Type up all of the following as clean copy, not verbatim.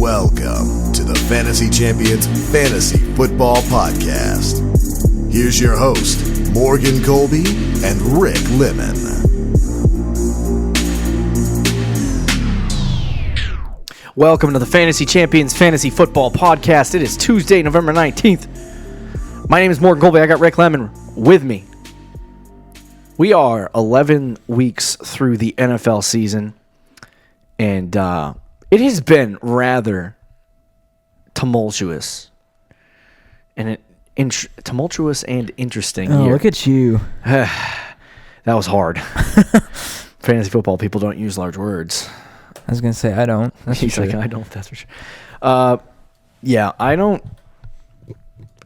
Welcome to the Fantasy Champions Fantasy Football Podcast. Here's your host, Morgan Colby and Rick Lemon. Welcome to the Fantasy Champions Fantasy Football Podcast. It is Tuesday, November 19th. My name is Morgan Colby. I got Rick Lemon with me. We are 11 weeks through the NFL season, and it has been rather tumultuous and tumultuous and interesting year. Look at you. That was hard. Fantasy football people don't use large words. I was going to say, I don't. He's like, I don't, that's for sure. Yeah, I don't.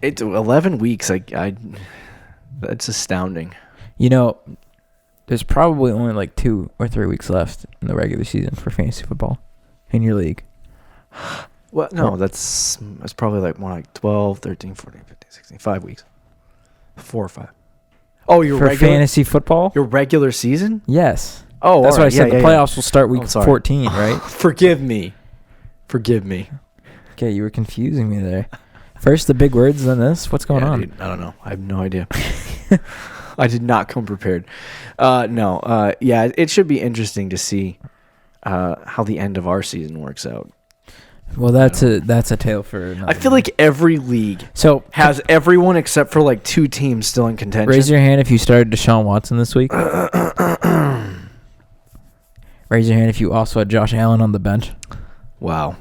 It's 11 weeks. That's astounding. You know, there's probably only like 2 or 3 weeks left in the regular season for fantasy football in your league. Well, no, that's probably like more like 12, 13, 14, 15, 16, 5 weeks. 4 or 5. Oh, your for fantasy football? Your regular season? Yes. Oh, that's right. why I said the playoffs will start week 14, right? Forgive me. Okay, you were confusing me there. First the big words, then this. What's going on? Dude, I don't know. I have no idea. I did not come prepared. Yeah, it should be interesting to see how the end of our season works out. Well, that's a tale for another I feel like every league has everyone except for like 2 teams still in contention. Raise your hand if you started Deshaun Watson this week. Raise your hand if you also had Josh Allen on the bench. Wow.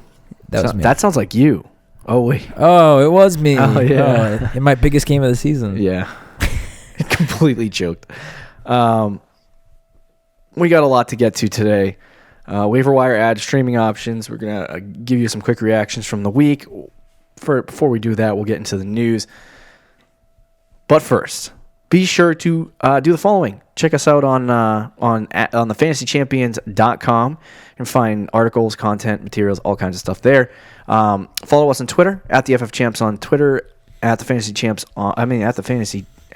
That was me. That sounds like you. Oh, wait. Oh, it was me. Oh, yeah. In my biggest game of the season. Yeah. Completely choked. We got a lot to get to today. Waiver wire ads, streaming options. We're going to give you some quick reactions from the week. Before we do that, we'll get into the news. But first, be sure to do the following. Check us out on thefantasychampions.com and find articles, content, materials, all kinds of stuff there. Follow us on Twitter at the FF Champs on Twitter, at the Fantasy Champs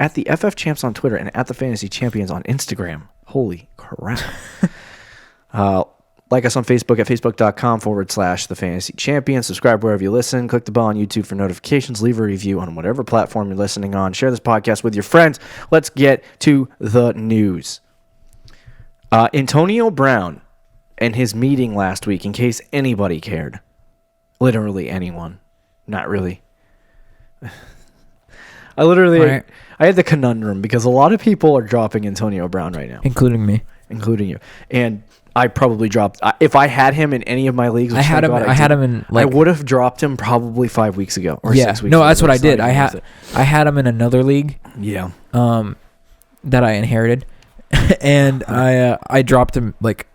at the FF Champs on Twitter, and at the Fantasy Champions on Instagram. Holy crap. Like us on Facebook at facebook.com/the Fantasy Champions. Subscribe wherever you listen. Click the bell on YouTube for notifications. Leave a review on whatever platform you're listening on. Share this podcast with your friends. Let's get to the news. Antonio Brown and his meeting last week, in case anybody cared. Literally anyone. Not really. I had the conundrum because a lot of people are dropping Antonio Brown right now. Including me. Including you. And I probably dropped. If I had him in any of my leagues, I had him in. I would have dropped him probably 5 weeks ago or 6 weeks ago. No, that's what I did. I had him in another league. Yeah. That I inherited, and I dropped him like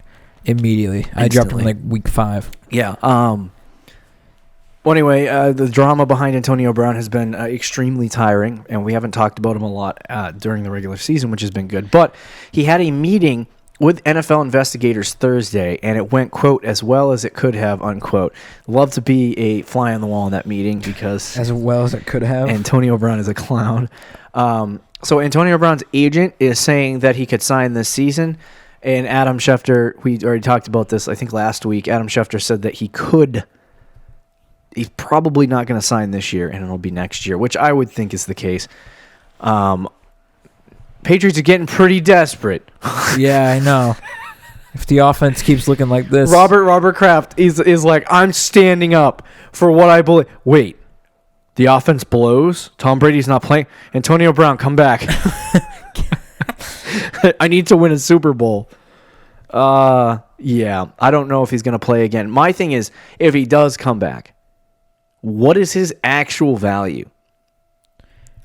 immediately. I dropped him like week 5. Yeah. Well, anyway, the drama behind Antonio Brown has been extremely tiring, and we haven't talked about him a lot during the regular season, which has been good. But he had a meeting with NFL investigators Thursday, and it went, quote, as well as it could have, unquote. Love to be a fly on the wall in that meeting because as well as it could have. Antonio Brown is a clown. So Antonio Brown's agent is saying that he could sign this season, and Adam Schefter, we already talked about this, I think last week. Adam Schefter said that he's probably not going to sign this year, and it'll be next year, which I would think is the case. Patriots are getting pretty desperate. Yeah, I know. If the offense keeps looking like this. Robert Kraft is like, I'm standing up for what I believe. Wait, the offense blows? Tom Brady's not playing? Antonio Brown, come back. I need to win a Super Bowl. Yeah, I don't know if he's going to play again. My thing is, if he does come back, what is his actual value?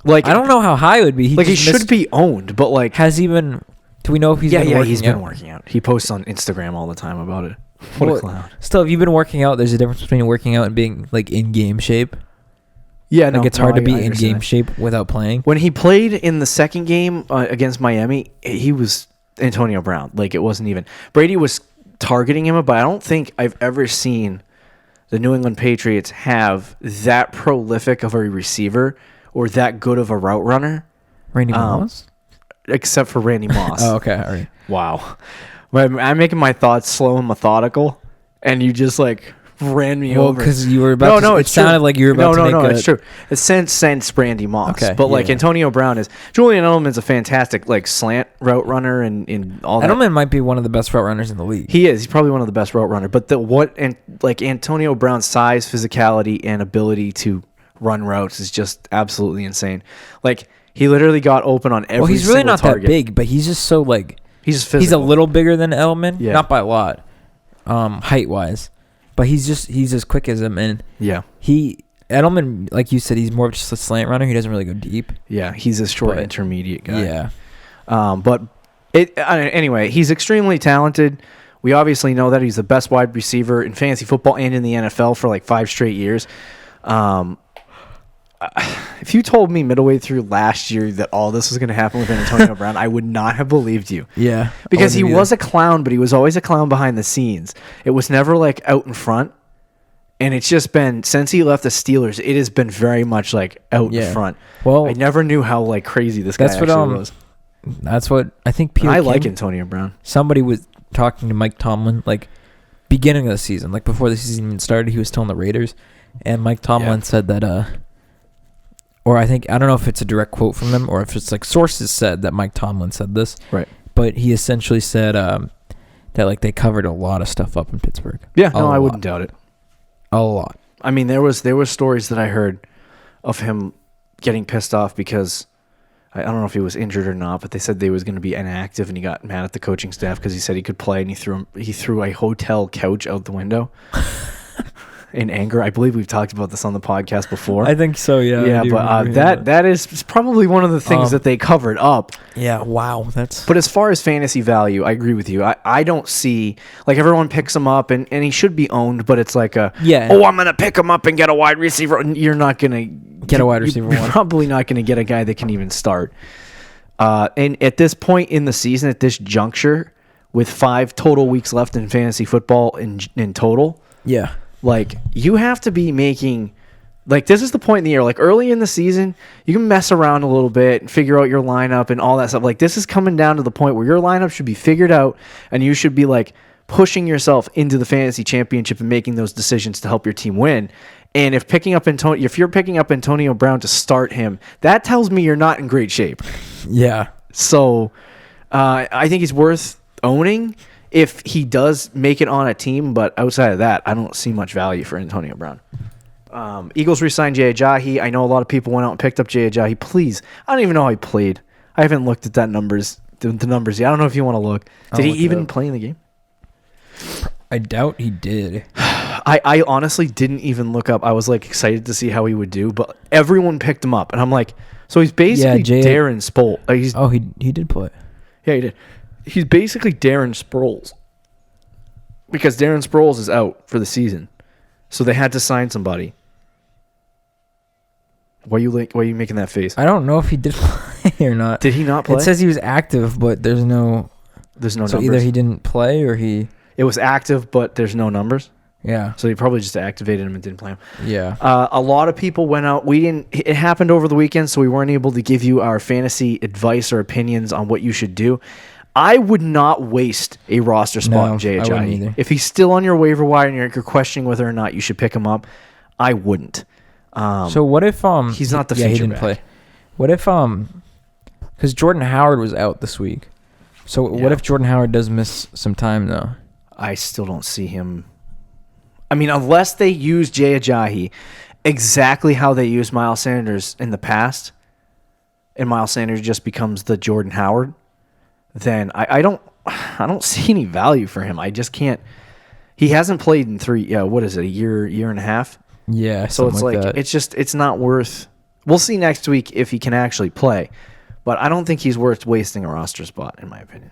Like, I don't know how high it would be. He should be owned, but like, has he been? Do we know if he's been working out? Yeah, he's been working out. He posts on Instagram all the time about it. What a clown. Still, if you've been working out, there's a difference between working out and being like in game shape. Yeah, it's hard to be in game shape without playing. When he played in the second game against Miami, he was Antonio Brown. Like, it wasn't even. Brady was targeting him, but I don't think I've ever seen the New England Patriots have that prolific of a receiver or that good of a route runner. Randy Moss? Except for Randy Moss. Oh, okay. All right. Wow. I'm making my thoughts slow and methodical, and you just like ran me over. Because you were about to... It sounded like you were about to make No, it's true. It's since Randy Moss. Okay, but, like, Antonio Brown is... Julian Edelman's a fantastic, like, slant route runner and all that. Edelman might be one of the best route runners in the league. He is. He's probably one of the best route runners. But Antonio Brown's size, physicality, and ability to run routes is just absolutely insane. Like, he literally got open on every single target. Well, he's really not that big, but he's just so, like... He's just physical. He's a little bigger than Edelman. Yeah. Not by a lot, height-wise. But he's as quick as him. And Edelman, like you said, he's more of just a slant runner. He doesn't really go deep. Yeah, he's a short intermediate guy. Yeah. Anyway, he's extremely talented. We obviously know that he's the best wide receiver in fantasy football and in the NFL for like 5 straight years. If you told me midway through last year that all this was going to happen with Antonio Brown, I would not have believed you. Yeah. Because he was a clown, but he was always a clown behind the scenes. It was never like out in front. And it's just been, since he left the Steelers, it has been very much like out in front. Well, I never knew how like crazy this guy actually was. That's what I think Peter I King, like Antonio Brown. Somebody was talking to Mike Tomlin, like beginning of the season, like before the season even started, he was telling the Raiders. And Mike Tomlin said that, or I don't know if it's a direct quote from them or if it's like sources said that Mike Tomlin said this. Right. But he essentially said that like they covered a lot of stuff up in Pittsburgh. Yeah, no, I wouldn't doubt it. A lot. I mean, there was stories that I heard of him getting pissed off because I don't know if he was injured or not, but they said they was going to be inactive and he got mad at the coaching staff because he said he could play and he threw a hotel couch out the window. In anger. I believe we've talked about this on the podcast before. I think so, yeah. Yeah, but that is probably one of the things that they covered up. Yeah, wow. But as far as fantasy value, I agree with you. I don't see, like, everyone picks him up and he should be owned, but it's like I'm going to pick him up and get a wide receiver. You're not going to get a wide receiver. You're probably not going to get a guy that can even start. And at this point in the season, at this juncture, with 5 total weeks left in fantasy football in total. Yeah. Like, you have to be making, like, this is the point in the year. Like, early in the season, you can mess around a little bit and figure out your lineup and all that stuff. Like, this is coming down to the point where your lineup should be figured out and you should be, like, pushing yourself into the fantasy championship and making those decisions to help your team win. And if you're picking up Antonio Brown to start him, that tells me you're not in great shape. Yeah. So, I think he's worth owning if he does make it on a team, but outside of that, I don't see much value for Antonio Brown. Eagles re-signed Jay Ajayi. I know a lot of people went out and picked up Jay Ajayi. Please, I don't even know how he played. I haven't looked at the numbers yet. I don't know if you want to look. Did he even play in the game? I doubt he did. I honestly didn't even look up. I was like excited to see how he would do, but everyone picked him up, and I'm like, so he's basically Darren Sproles. He did play. Yeah, he did. He's basically Darren Sproles because Darren Sproles is out for the season, so they had to sign somebody. Why are you making that face? I don't know if he did play or not. Did he not play? It says he was active, but there's no so numbers. Either he didn't play or he. It was active, but there's no numbers. Yeah. So he probably just activated him and didn't play him. Yeah. A lot of people went out. It happened over the weekend, so we weren't able to give you our fantasy advice or opinions on what you should do. I would not waste a roster spot on Jay Ajayi. If he's still on your waiver wire and you're questioning whether or not you should pick him up, I wouldn't. So what if he's not the future he didn't back. play? What if because Jordan Howard was out this week. So what if Jordan Howard does miss some time though? I still don't see him. I mean, unless they use Jay Ajayi exactly how they used Miles Sanders in the past, and Miles Sanders just becomes the Jordan Howard, then I don't see any value for him. I just can't. He hasn't played in a year and a half? Yeah. So it's like that. It's not worth. We'll see next week if he can actually play, but I don't think he's worth wasting a roster spot, in my opinion.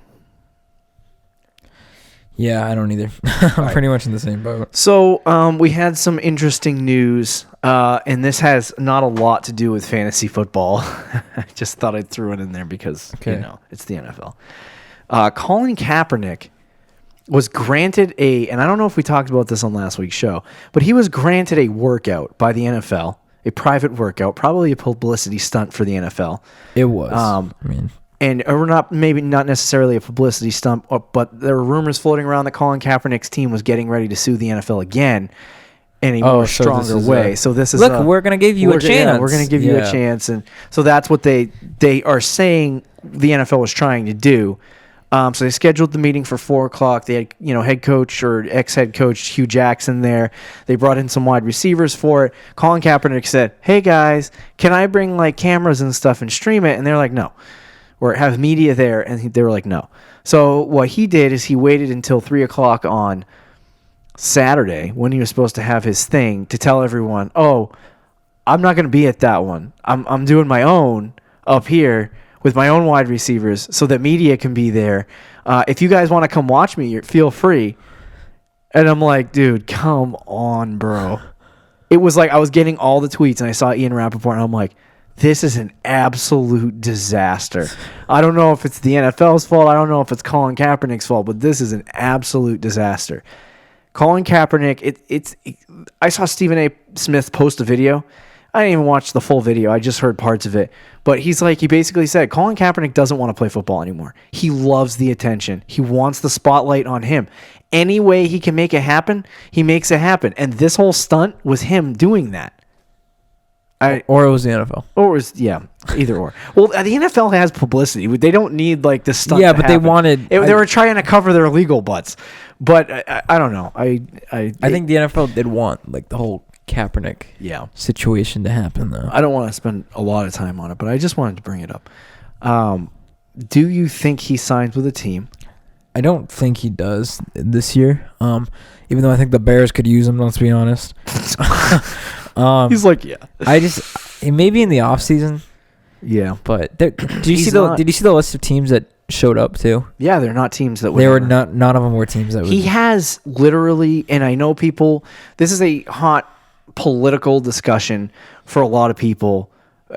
Yeah, I don't either. I'm pretty much in the same boat. So we had some interesting news, and this has not a lot to do with fantasy football. I just thought I'd throw it in there because, it's the NFL. Colin Kaepernick was granted and I don't know if we talked about this on last week's show, but he was granted a workout by the NFL, a private workout, probably a publicity stunt for the NFL. It was. or not, maybe not necessarily a publicity stunt, but there were rumors floating around that Colin Kaepernick's team was getting ready to sue the NFL again in a more stronger way. So this is we're going to give you a chance. Yeah, we're going to give you a chance. And so that's what they are saying the NFL was trying to do. So they scheduled the meeting for 4:00. They had, head coach or ex-head coach Hugh Jackson there. They brought in some wide receivers for it. Colin Kaepernick said, "Hey guys, can I bring like cameras and stuff and stream it?" And they're like, "No." Or have media there, and they were like, "No." So what he did is he waited until 3:00 on Saturday when he was supposed to have his thing to tell everyone, "Oh, I'm not going to be at that one. I'm doing my own up here with my own wide receivers so that media can be there. If you guys want to come watch me, feel free." And I'm like, dude, come on, bro. It was like I was getting all the tweets, and I saw Ian Rappaport, and I'm like, this is an absolute disaster. I don't know if it's the NFL's fault. I don't know if it's Colin Kaepernick's fault, but this is an absolute disaster. Colin Kaepernick, I saw Stephen A. Smith post a video. I didn't even watch the full video. I just heard parts of it. But he basically said, Colin Kaepernick doesn't want to play football anymore. He loves the attention. He wants the spotlight on him. Any way he can make it happen, he makes it happen. And this whole stunt was him doing that. Or it was the NFL. Or it was, either or. Well, the NFL has publicity. They don't need like the stunt. Yeah, but they wanted. They were trying to cover their legal butts. But I don't know. I think the NFL did want like the whole Kaepernick situation to happen, though. I don't want to spend a lot of time on it, but I just wanted to bring it up. Do you think he signs with a team? I don't think he does this year. Even though I think the Bears could use him. Let's be honest. He's like, maybe in the off season. Yeah, but did you see the list of teams that showed up too? Yeah, they're not teams that they were not. None of them were teams that. He has literally, and I know people. This is a hot political discussion for a lot of people,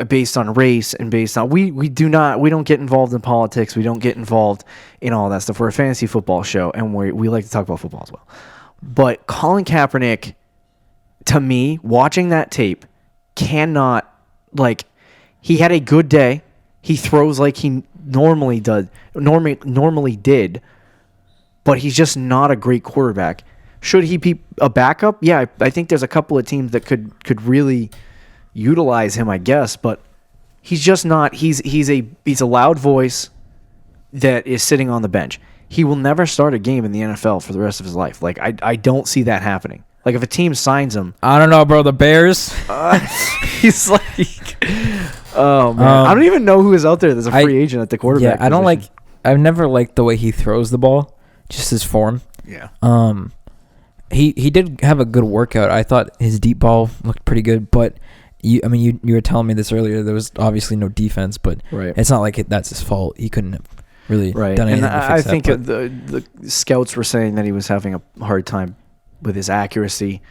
based on race and based on we don't get involved in politics. We don't get involved in all that stuff. We're a fantasy football show, and we like to talk about football as well. But Colin Kaepernick, to me, watching that tape, cannot, like, he had a good day. He throws like he normally did, but he's just not a great quarterback. Should he be a backup? Yeah, I think there's a couple of teams that could really utilize him, I guess, but he's just not. He's a loud voice that is sitting on the bench. He will never start a game in the NFL for the rest of his life. Like, I don't see that happening. Like, if a team signs him... I don't know, bro. The Bears? He's like... Oh, man. I don't even know who is out there that's a free agent at the quarterback position. I've never liked the way he throws the ball. Just his form. Yeah. He did have a good workout. I thought his deep ball looked pretty good, but... You were telling me this earlier. There was obviously no defense, but it's not like that's his fault. He couldn't have really done anything to fix I think the scouts were saying that he was having a hard time with his accuracy,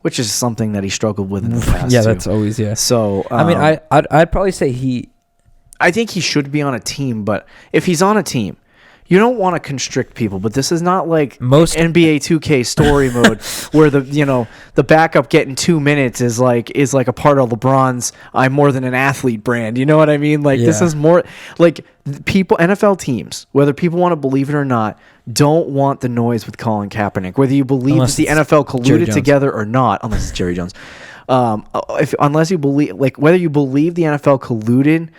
which is something that he struggled with in the past. Yeah, that's always So I'd probably say I think he should be on a team, but if he's on a team, you don't want to constrict people. But this is not like most NBA 2K story mode where the backup getting 2 minutes is like a part of LeBron's "I'm more than an athlete" brand. You know what I mean? Like this is more like NFL teams, whether people want to believe it or not, don't want the noise with Colin Kaepernick. Whether you believe that the NFL colluded together or not, unless it's Jerry Jones, unless you believe, like, whether you believe the NFL colluded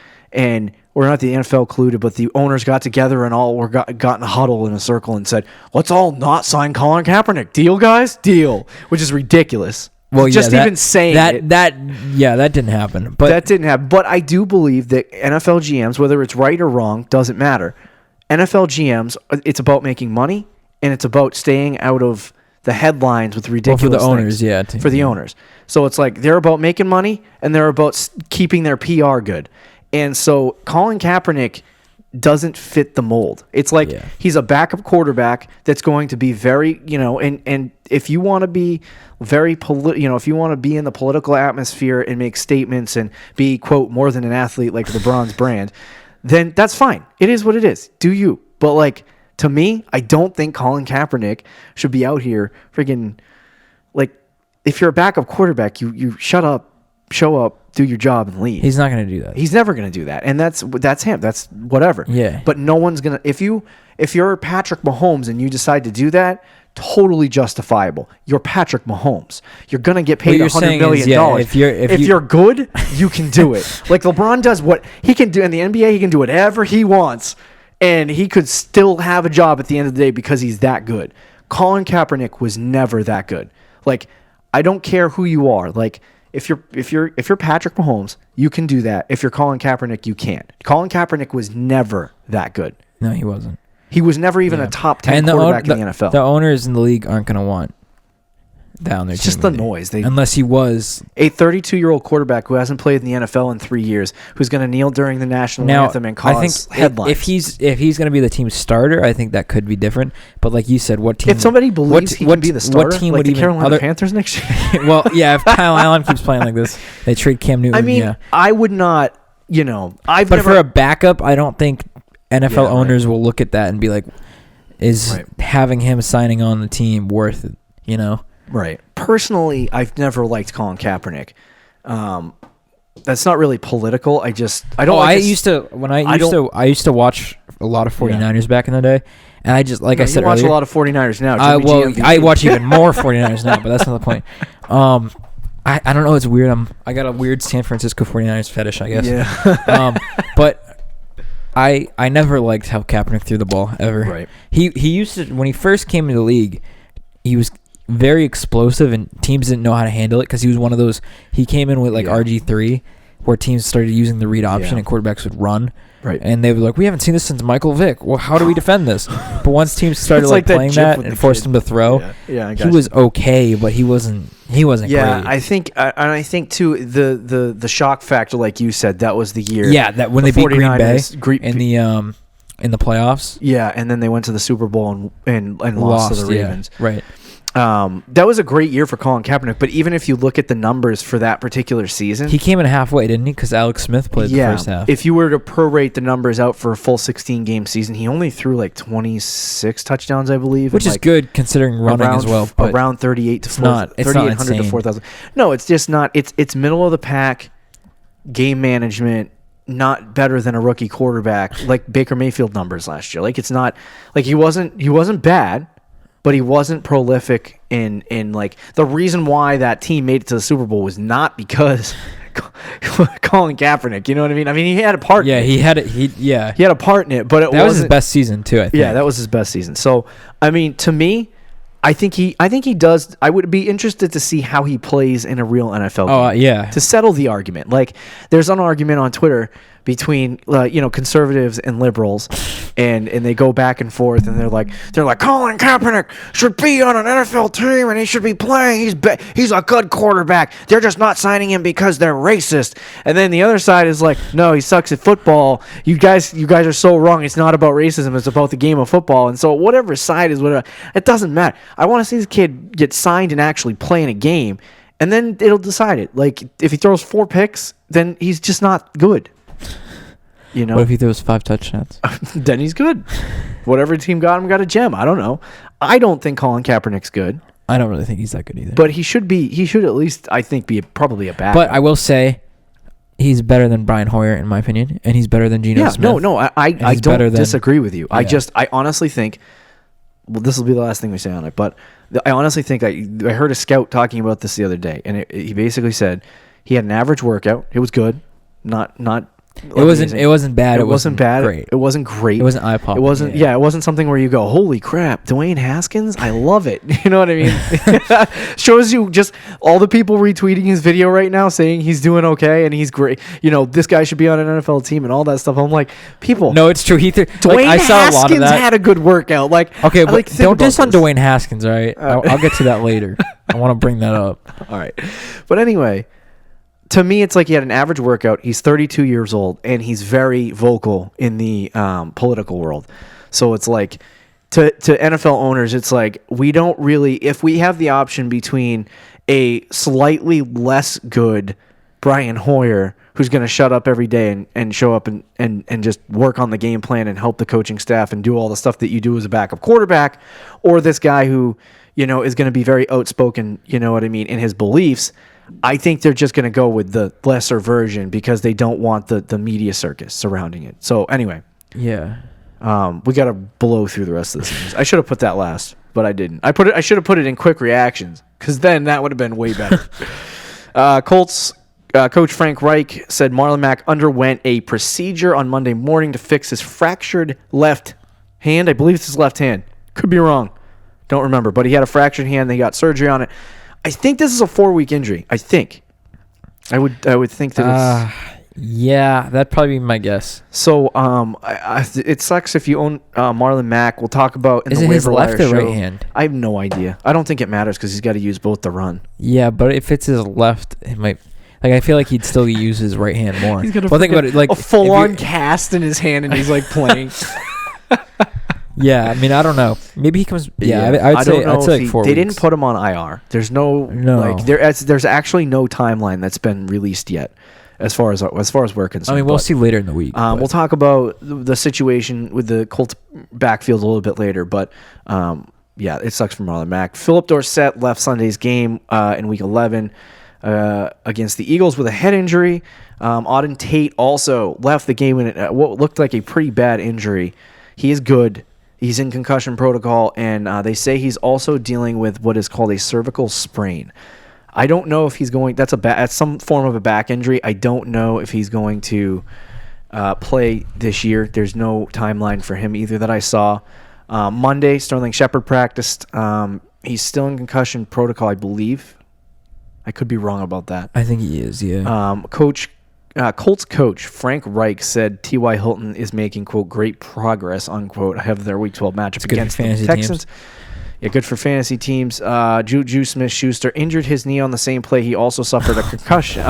or not the NFL colluded, but the owners got together and all got in a huddle in a circle and said, "Let's all not sign Colin Kaepernick. Deal, guys? Deal." Which is ridiculous. Well, even saying that didn't happen. But that didn't happen. But I do believe that NFL GMs, whether it's right or wrong, doesn't matter. NFL GMs, it's about making money, and it's about staying out of the headlines with ridiculous for the owners, things. For the owners. So it's like they're about making money, and they're about keeping their PR good. And so Colin Kaepernick doesn't fit the mold. It's like he's a backup quarterback that's going to be very, and if you want to be very if you want to be in the political atmosphere and make statements and be, quote, more than an athlete like LeBron's brand, then that's fine. It is what it is. Do you? But, like, to me, I don't think Colin Kaepernick should be out here freaking, like, if you're a backup quarterback, you shut up show up, do your job, and leave. He's not going to do that. He's never going to do that, and that's him. That's whatever. Yeah. But no one's gonna. If you're Patrick Mahomes and you decide to do that, totally justifiable. You're Patrick Mahomes. You're gonna get paid $100 million. If you're good, you can do it. Like LeBron does what he can do in the NBA. He can do whatever he wants, and he could still have a job at the end of the day because he's that good. Colin Kaepernick was never that good. Like, I don't care who you are. Like, if you're Patrick Mahomes, you can do that. If you're Colin Kaepernick, you can't. Colin Kaepernick was never that good. No, he wasn't. He was never even a top 10 quarterback in the NFL. The owners in the league aren't going to want down there. It's just the noise. Unless he was a 32-year-old quarterback who hasn't played in the NFL in 3 years, who's going to kneel during the national anthem and cause headlines. If he's going to be the team's starter, I think that could be different. But like you said, what team? If somebody believes he can be the starter, what team like would the even Carolina Panthers next year? Well, yeah, if Kyle Allen keeps playing like this, they trade Cam Newton. I mean, yeah. I would not. But for a backup, I don't think NFL owners will look at that and be like, is having him signing on the team worth it? Right. Personally, I've never liked Colin Kaepernick. That's not really political. I don't. I used to watch a lot of 49ers back in the day, and I just I said you watch earlier, a lot of 49ers now. I watch even more 49ers now, but that's not the point. I don't know. It's weird. I got a weird San Francisco 49ers fetish, I guess. Yeah. But I never liked how Kaepernick threw the ball ever. Right. He used to, when he first came into the league, he was very explosive and teams didn't know how to handle it because he was one of those. He came in with RG3, where teams started using the read option and quarterbacks would run. Right. And they were like, we haven't seen this since Michael Vick. Well, how do we defend this? But once teams started playing that and forced him to throw, he was okay, but he wasn't great. I think too the shock factor, like you said, that was the year. Yeah, that when they beat Green Bay in the playoffs. Yeah, and then they went to the Super Bowl and lost to the Ravens. Yeah, right. That was a great year for Colin Kaepernick, but even if you look at the numbers for that particular season, he came in halfway, didn't he? Because Alex Smith played the first half. If you were to prorate the numbers out for a full 16-game season, he only threw 26 touchdowns, I believe, which is good considering running as well. But around 3,800 to 4,000. No, it's just not. It's middle of the pack game management. Not better than a rookie quarterback like Baker Mayfield numbers last year. It's not he wasn't bad. But he wasn't prolific in the reason why that team made it to the Super Bowl was not because Colin Kaepernick. You know what I mean? I mean, he had a part. Yeah, he had it. He had a part in it, but that was his best season too. I think. Yeah, that was his best season. So I mean, to me, I think he does. I would be interested to see how he plays in a real NFL game. Yeah. To settle the argument, there's an argument on Twitter between conservatives and liberals, and they go back and forth, and they're like Colin Kaepernick should be on an NFL team and he should be playing. He's a good quarterback. They're just not signing him because they're racist. And then the other side is like, no, he sucks at football. You guys are so wrong. It's not about racism. It's about the game of football. And so whatever side is whatever, it doesn't matter. I want to see this kid get signed and actually play in a game, and then it'll decide it. If he throws 4 picks, then he's just not good. What if he throws 5 touchdowns? Then he's good. Whatever team got him got a gem. I don't know. I don't think Colin Kaepernick's good. I don't really think he's that good either. But he should be. He should at least, I think, be probably a backup. But I will say, he's better than Brian Hoyer in my opinion, and he's better than Geno Smith. No. I don't disagree with you. Yeah. I honestly think. Well, this will be the last thing we say on it, but I honestly think I heard a scout talking about this the other day, and he basically said he had an average workout. It was good, not. It wasn't bad. It wasn't bad. Great. It wasn't great. It wasn't eye-popping. It wasn't. Yeah, it wasn't something where you go, "Holy crap, Dwayne Haskins! I love it." You know what I mean? Shows you just all the people retweeting his video right now saying he's doing okay and he's great. This guy should be on an NFL team and all that stuff. I'm like, people. No, it's true. Dwayne I saw Haskins a lot of that. Had a good workout. Okay, but don't diss on Dwayne Haskins. All right, I'll get to that later. I want to bring that up. All right, but anyway. To me, it's like he had an average workout. He's 32 years old, and he's very vocal in the political world. So it's like, to NFL owners, it's like, we don't really, if we have the option between a slightly less good Brian Hoyer, who's going to shut up every day and show up and just work on the game plan and help the coaching staff and do all the stuff that you do as a backup quarterback, or this guy who, is going to be very outspoken, you know what I mean, in his beliefs, I think they're just going to go with the lesser version because they don't want the media circus surrounding it. So anyway, Yeah. we got to blow through the rest of this news. I should have put that last, but I didn't. I should have put it in quick reactions because then that would have been way better. Colts coach Frank Reich said Marlon Mack underwent a procedure on Monday morning to fix his fractured left hand. I believe it's his left hand. Could be wrong. Don't remember. But he had a fractured hand. They got surgery on it. I think this is a 4-week injury. I think. I would think that it's... Yeah, that'd probably be my guess. So it sucks if you own Marlon Mack. We'll talk about in Is the it his waiver left wire or show. right hand? I have no idea. I don't think it matters because he's got to use both to run. Yeah, but if it's his left, it might... Like, I feel like he'd still use his right hand more. He's got Well, think about it. Like, a full-on cast in his hand and he's like playing. Yeah, I mean, I don't know. Maybe he comes... Yeah, I I'd say like 4 They weeks. didn't put him on IR. There's no. Like, there's actually no timeline that's been released yet. As far as we're concerned. I mean, we'll see later in the week. We'll talk about the situation with the Colts backfield a little bit later, but yeah, it sucks for Marlon Mack. Philip Dorsett left Sunday's game in Week 11 against the Eagles with a head injury. Auden Tate also left the game in what looked like a pretty bad injury. He is good. He's in concussion protocol, and they say he's also dealing with what is called a cervical sprain. I don't know if he's going. That's some form of a back injury. I don't know if he's going to play this year. There's no timeline for him either that I saw. Monday, Sterling Shepard practiced. He's still in concussion protocol, I believe. I could be wrong about that. I think he is. Yeah. Colts coach Frank Reich said T.Y. Hilton is making, quote, great progress, unquote, ahead of their Week 12 matchup against the Texans. Teams. Yeah, good for fantasy teams. Juju Smith-Schuster injured his knee on the same play. He also suffered a concussion.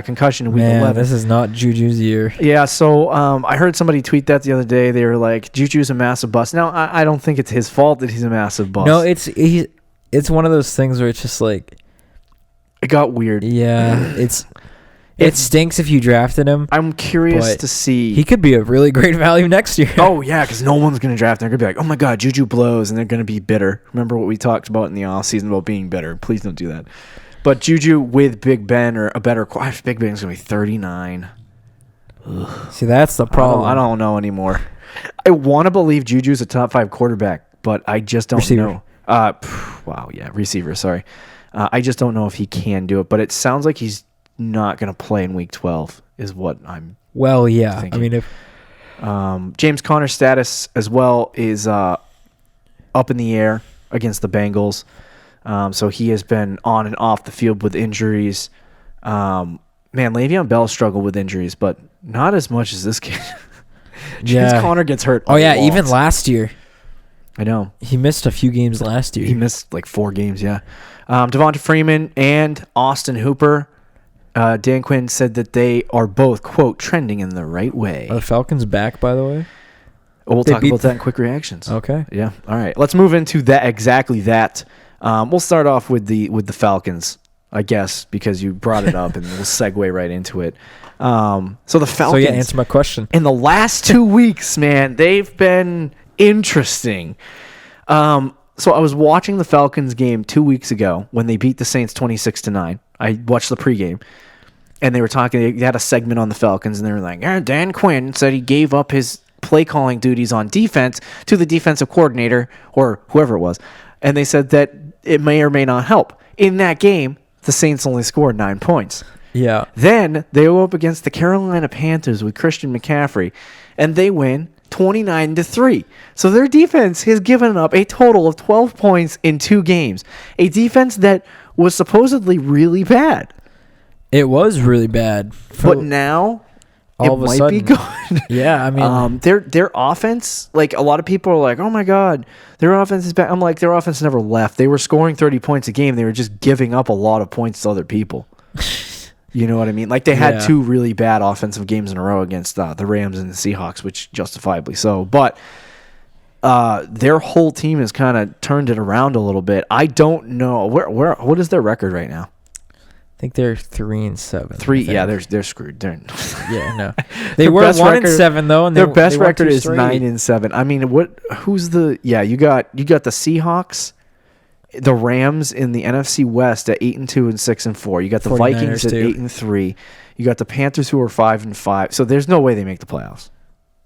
Concussion in Week 11. This is not Juju's year. Yeah, so I heard somebody tweet that the other day. They were like, Juju's a massive bust. Now, I don't think it's his fault that he's a massive bust. No, it's one of those things where it's just like... It got weird. Yeah, it stinks if you drafted him. I'm curious to see. He could be a really great value next year. Oh, yeah, because no one's going to draft him. They're going to be like, oh, my God, Juju blows, and they're going to be bitter. Remember what we talked about in the offseason about being bitter? Please don't do that. But Juju with Big Ben or a better... Big Ben's going to be 39. Ugh. See, that's the problem. I don't know anymore. I want to believe Juju's a top 5 quarterback, but I just don't know. Receiver, sorry. I just don't know if he can do it, but it sounds like he's not going to play in Week 12 is what I'm thinking. I mean, if James Conner's status as well is up in the air against the Bengals. So he has been on and off the field with injuries. Le'Veon Bell struggled with injuries, but not as much as this kid. James Conner gets hurt a lot. Even last year. I know. He missed a few games last year. He missed like 4 games, yeah. Devonta Freeman and Austin Hooper. Dan Quinn said that they are both, quote, trending in the right way. Are the Falcons back, by the way? Well, we'll talk about that in quick reactions. Okay. Yeah. All right. Let's move into that. Exactly that. We'll start off with the Falcons, I guess, because you brought it up, and we'll segue right into it. So the Falcons. So yeah, answer my question. In the last 2 weeks, man, they've been interesting. So I was watching the Falcons game 2 weeks ago when they beat the Saints 26-9. I watched the pregame, and they were talking. They had a segment on the Falcons, and they were like, Dan Quinn said he gave up his play calling duties on defense to the defensive coordinator or whoever it was, and they said that it may or may not help. In that game, the Saints only scored 9 points. Yeah. Then they go up against the Carolina Panthers with Christian McCaffrey, and they win 29-3. So their defense has given up a total of 12 points in 2 games. A defense that was supposedly really bad. It was really bad. But now all of a might sudden, be good. Yeah, I mean, their offense, like a lot of people are like, "Oh my God, their offense is bad." I'm like, their offense never left. They were scoring 30 points a game. They were just giving up a lot of points to other people. You know what I mean? Like they had 2 really bad offensive games in a row against the Rams and the Seahawks, which justifiably so. But their whole team has kind of turned it around a little bit. I don't know what is their record right now. I think they're 3-7. 3, yeah, they're screwed. No, they were 1-7 though, and their best record is 9-7. I mean, who's the? Yeah, you got the Seahawks the Rams in the NFC West at 8-2 and 6-4. You got the 49ers Vikings at too. 8-3. You got the Panthers who are 5-5. So there's no way they make the playoffs.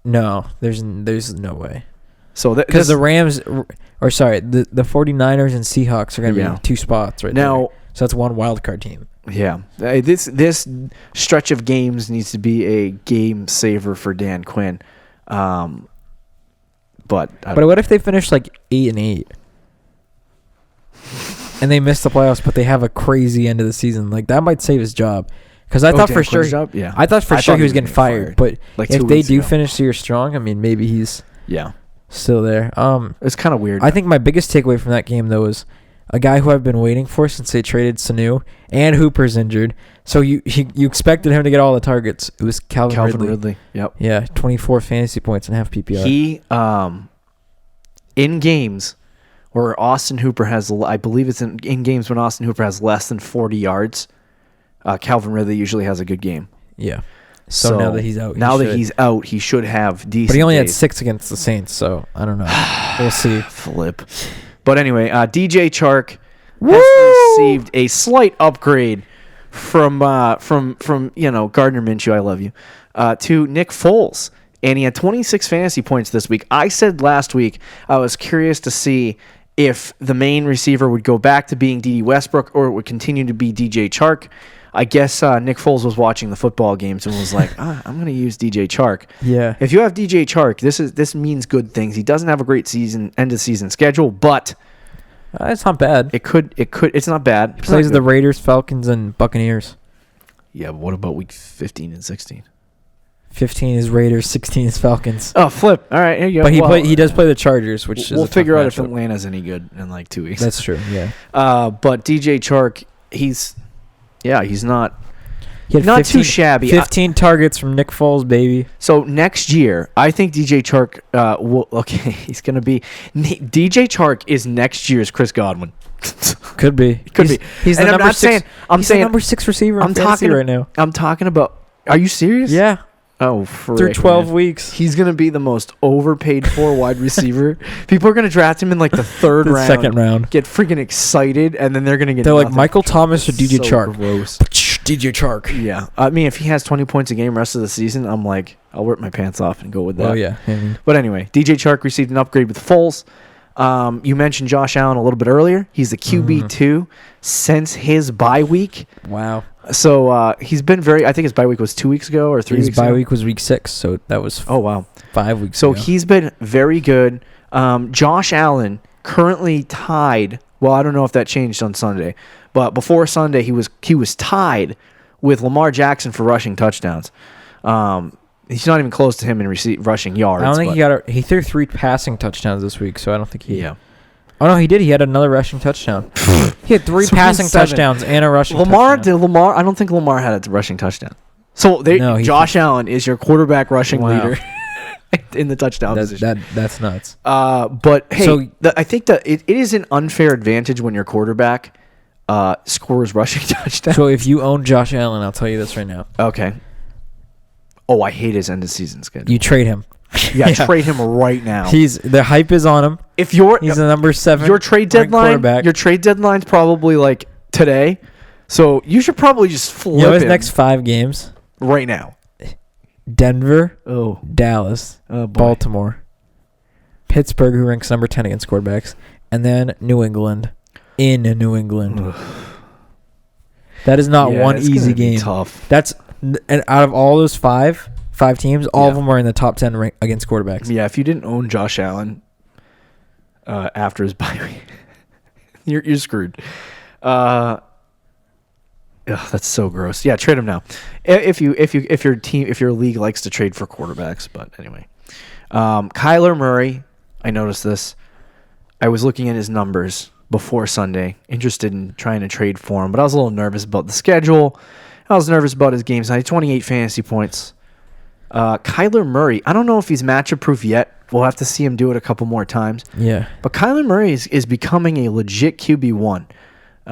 No, there's no way. So because the Rams, the 49ers and Seahawks are going to be 2 spots right now. there. So that's one wild card team. Yeah, this stretch of games needs to be a game saver for Dan Quinn. But what if they finish like 8-8? And they miss the playoffs, but they have a crazy end of the season. Like that might save his job. Because I thought Dan for sure, job? Yeah. I thought he was getting fired. But like if 2 they weeks do ago. finish the year strong, I mean, maybe he's still there. It's kind of weird. I think my biggest takeaway from that game though is a guy who I've been waiting for since they traded Sanu, and Hooper's injured. So you expected him to get all the targets. It was Calvin Ridley. Yep. Yeah, 24 fantasy points and half PPR. He in games where Austin Hooper has, I believe it's in games when Austin Hooper has less than 40 yards, Calvin Ridley usually has a good game. Yeah. So now that he's out, he should have decent. But he only had days. 6 against the Saints, so I don't know. We'll see. Flip. But anyway, DJ Chark has received a slight upgrade from Gardner Minshew, I love you, to Nick Foles. And he had 26 fantasy points this week. I said last week I was curious to see if the main receiver would go back to being D.D. Westbrook or it would continue to be DJ Chark. I guess Nick Foles was watching the football games and was like, I'm going to use DJ Chark. Yeah. If you have DJ Chark, this means good things. He doesn't have a great end of season schedule, but it's not bad. It could. It's not bad. He plays the Raiders, Falcons, and Buccaneers. Yeah, but what about week 15 and 16? 15 is Raiders, 16 is Falcons. Oh, flip. All right, here you go. But he does play the Chargers, which we'll is figure out if matchup. Atlanta's any good in like 2 weeks. That's true. Yeah. But DJ Chark, he's not. He had not too shabby. 15 targets from Nick Foles, baby. So next year, I think DJ Chark he's going to be DJ Chark is next year's Chris Godwin. Could be. He's and the I'm number not 6. saying I'm He's saying the number 6 receiver I'm in fantasy talking right now. I'm talking about. Are you serious? Yeah. Oh, through 12 weeks. He's going to be the most overpaid for wide receiver. People are going to draft him in like the third round. Second round. Get freaking excited, and then they're going to get They're nothing. like Michael Thomas or DJ Chark. Gross. DJ Chark. Yeah. I mean, if he has 20 points a game rest of the season, I'm like, I'll rip my pants off and go with that. Oh, yeah. But anyway, DJ Chark received an upgrade with Foles. You mentioned Josh Allen a little bit earlier. He's the QB2 since his bye week. Wow. So he's been I think his bye week was 2 weeks ago or 3 weeks ago. His bye week was week 6, so that was 5 weeks So ago. he's been very good. Josh Allen currently tied. Well, I don't know if that changed on Sunday, but before Sunday he was tied with Lamar Jackson for rushing touchdowns. He's not even close to him in rushing yards. I don't think he threw 3 passing touchdowns this week, so I don't think he. Yeah. Oh no, he did. He had another rushing touchdown. He had 3 passing touchdowns and a rushing touchdown. touchdown. I don't think Lamar had a rushing touchdown. So Josh Allen is your quarterback rushing leader in the touchdown position. That's nuts. But hey, I think that it is an unfair advantage when your quarterback scores rushing touchdowns. So if you own Josh Allen, I'll tell you this right now. Okay. Oh, I hate his end of season schedule. You trade him. Yeah, trade him right now. The hype is on him. He's the number 7. Your trade deadline's probably like today. So you should probably just flip his him next 5 games right now. Denver, Oh, Dallas, boy. Baltimore, Pittsburgh, who ranks number 10 against quarterbacks, and then New England. In New England. That is not one easy game. Tough. And out of all those five teams, all of them are in the top 10 rank against quarterbacks. Yeah, if you didn't own Josh Allen after his bye week, you're screwed. That's so gross. Yeah, trade him now. If your league likes to trade for quarterbacks, but anyway. Kyler Murray, I noticed this. I was looking at his numbers before Sunday, interested in trying to trade for him, but I was a little nervous about the schedule. I was nervous about his games. I had 28 fantasy points. Kyler Murray, I don't know if he's matchup proof yet. We'll have to see him do it a couple more times. Yeah. But Kyler Murray is becoming a legit QB1,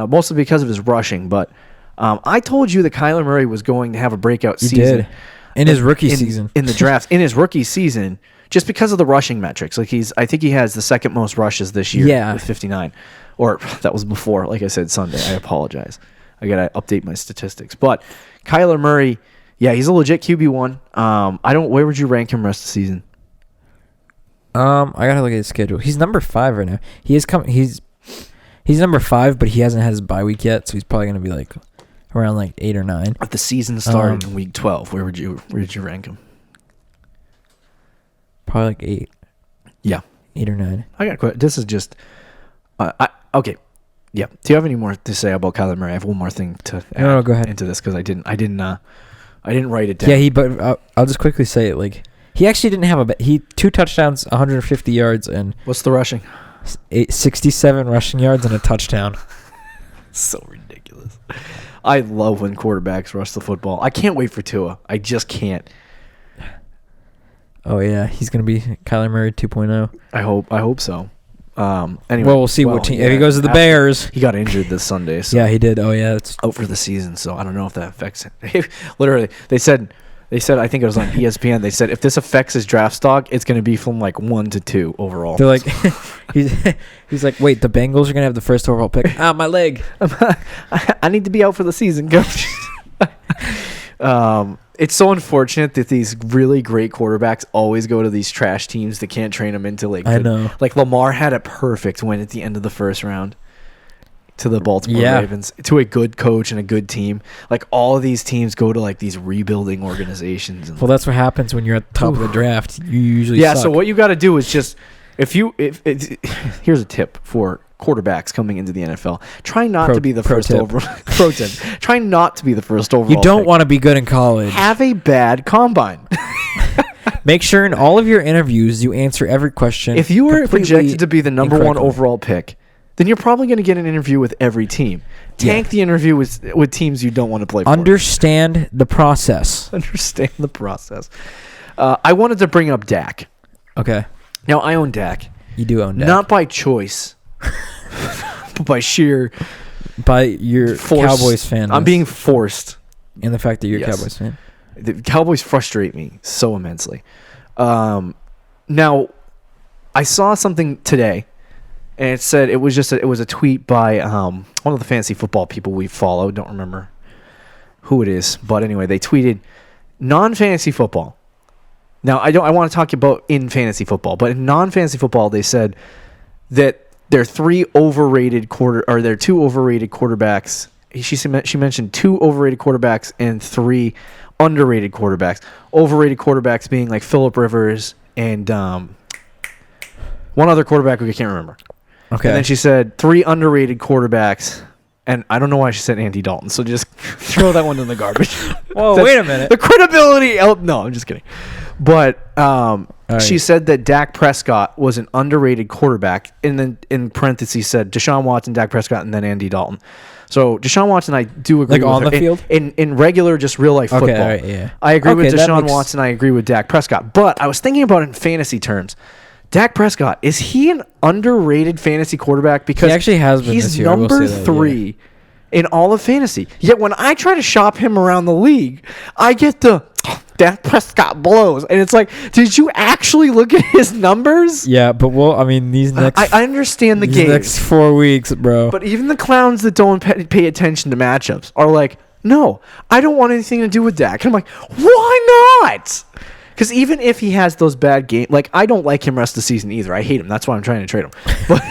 mostly because of his rushing. But I told you that Kyler Murray was going to have a breakout season. Did. In his rookie season. In the draft. In his rookie season, just because of the rushing metrics. I think he has the second most rushes this year with 59. Or that was before, like I said, Sunday. I apologize. I got to update my statistics. But Kyler Murray, yeah, he's a legit QB1. Where would you rank him rest of the season? I gotta look at his schedule. He's number 5 right now. He's number 5, but he hasn't had his bye week yet, so he's probably gonna be like around like 8 or 9. If the season started in week 12, where did you rank him? Probably like 8. Yeah, 8 or 9. I got quite. This is just. Okay. Yeah. Do you have any more to say about Kyler Murray? I have one more thing to add No, go ahead. into this because I didn't write it down. Yeah, but I'll just quickly say it. Like, he actually didn't have 2 touchdowns, 150 yards, and What's the rushing? 67 rushing yards and a touchdown. So ridiculous. I love when quarterbacks rush the football. I can't wait for Tua. I just can't. Oh yeah, he's gonna be Kyler Murray 2.0. I hope so. Anyway, well, we'll see what team. If he goes to the Bears, he got injured this Sunday. So yeah, he did. Oh yeah, it's out for the season. So I don't know if that affects it. Literally, they said I think it was on ESPN. They said if this affects his draft stock, it's going to be from like 1 to 2 overall. They're like, he's like, wait, the Bengals are gonna have the first overall pick. My leg. I need to be out for the season, coach. It's so unfortunate that these really great quarterbacks always go to these trash teams that can't train them into like. I know. Like Lamar had it perfect when at the end of the first round to the Baltimore Ravens, to a good coach and a good team. Like all of these teams go to like these rebuilding organizations. And that's what happens when you're at the top of the draft. You usually suck. So what you got to do is just here's a tip for quarterbacks coming into the NFL. Try not to be the first overall. Pro tip. Try not to be the first overall. You don't want to be good in college. Have a bad combine. Make sure in all of your interviews you answer every question. If you were projected to be the number 1 overall pick, then you're probably going to get an interview with every team. Tank the interview with teams you don't want to play for. Understand the process. Understand the process. I wanted to bring up Dak. Okay. Now, I own Dak. You do own Dak. Not by choice, but by sheer... By your Cowboys fan. I'm being forced. And the fact that you're a Cowboys fan. The Cowboys frustrate me so immensely. Now, I saw something today, and it said it was a tweet by one of the fantasy football people we follow. Don't remember who it is, but anyway, they tweeted non-fantasy football. Now, I want to talk about in fantasy football, but in non-fantasy football, they said that there are 2 overrated quarterbacks. She mentioned 2 overrated quarterbacks and 3 underrated quarterbacks. Overrated quarterbacks being like Phillip Rivers and one other quarterback who I can't remember. Okay. And then she said 3 underrated quarterbacks. And I don't know why she said Andy Dalton, so just throw that one in the garbage. Whoa, wait a minute. The credibility. No, I'm just kidding. But she said that Dak Prescott was an underrated quarterback, and then in parentheses said Deshaun Watson, Dak Prescott, and then Andy Dalton. So Deshaun Watson, I do agree with on her. the field? In regular, just real life football. All right, yeah. I agree with Deshaun Watson. I agree with Dak Prescott. But I was thinking about it in fantasy terms. Dak Prescott, is he an underrated fantasy quarterback? Because he actually has been this year. He's number 3 in all of fantasy. Yet when I try to shop him around the league, I get the Dak Prescott blows. And it's like, did you actually look at his numbers? Yeah, but these next... I understand the game. Next 4 weeks, bro. But even the clowns that don't pay attention to matchups are like, no, I don't want anything to do with Dak. And I'm like, why not? Because even if he has those bad games, like, I don't like him rest of the season either. I hate him. That's why I'm trying to trade him. But